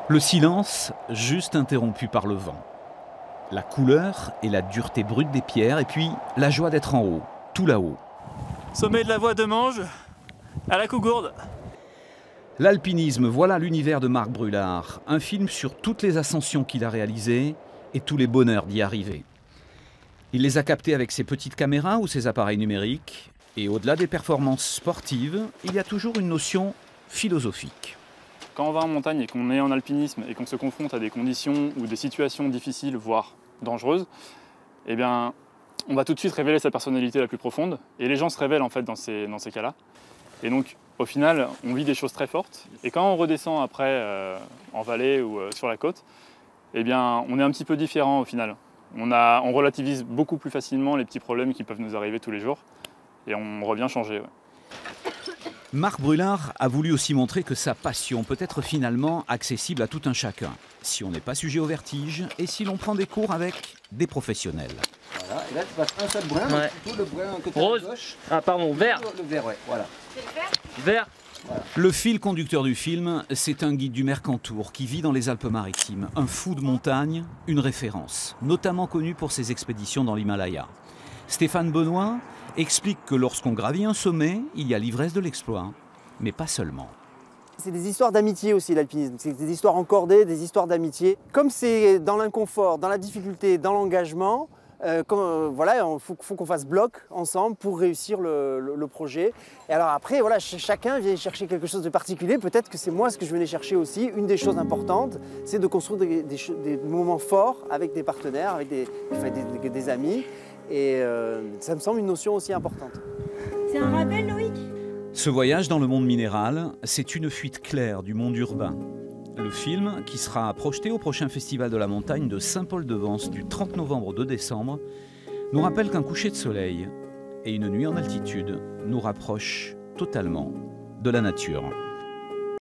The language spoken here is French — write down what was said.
Le silence, juste interrompu par le vent. La couleur et la dureté brute des pierres, et puis la joie d'être en haut, tout là-haut. Sommet de la voie de Manges, à la Cougourde. L'alpinisme, voilà l'univers de Marc Brulard, un film sur toutes les ascensions qu'il a réalisées et tous les bonheurs d'y arriver. Il les a captés avec ses petites caméras ou ses appareils numériques, et au-delà des performances sportives, il y a toujours une notion philosophique. Quand on va en montagne et qu'on est en alpinisme et qu'on se confronte à des conditions ou des situations difficiles, voire dangereuses, eh bien, on va tout de suite révéler sa personnalité la plus profonde, et les gens se révèlent en fait dans ces cas-là. Et donc, au final, on vit des choses très fortes, et quand on redescend après en vallée ou sur la côte, eh bien, on est un petit peu différent au final. On relativise beaucoup plus facilement les petits problèmes qui peuvent nous arriver tous les jours, et on revient changer. Ouais. Marc Brulard a voulu aussi montrer que sa passion peut être finalement accessible à tout un chacun, si on n'est pas sujet au vertige et si l'on prend des cours avec des professionnels. Voilà, et là tu passes un seul brin, ouais. plutôt le brin côté Rose. gauche. Ah pardon, vert. Le vert, ouais, voilà. C'est le vert. Vert. Voilà. Le fil conducteur du film, c'est un guide du Mercantour qui vit dans les Alpes-Maritimes, un fou de montagne, une référence, notamment connu pour ses expéditions dans l'Himalaya. Stéphane Benoît explique que lorsqu'on gravit un sommet, il y a l'ivresse de l'exploit, mais pas seulement. C'est des histoires d'amitié aussi l'alpinisme, c'est des histoires encordées, des histoires d'amitié. Comme c'est dans l'inconfort, dans la difficulté, dans l'engagement, voilà, il faut qu'on fasse bloc ensemble pour réussir le projet. Et alors après, voilà, chacun vient chercher quelque chose de particulier. Peut-être que c'est moi ce que je venais chercher aussi. Une des choses importantes, c'est de construire des moments forts avec des partenaires, avec des amis. Et ça me semble une notion aussi importante. C'est un rappel, Loïc? Ce voyage dans le monde minéral, c'est une fuite claire du monde urbain. Le film, qui sera projeté au prochain Festival de la montagne de Saint-Paul-de-Vence du 30 novembre au 2 décembre, nous rappelle qu'un coucher de soleil et une nuit en altitude nous rapprochent totalement de la nature.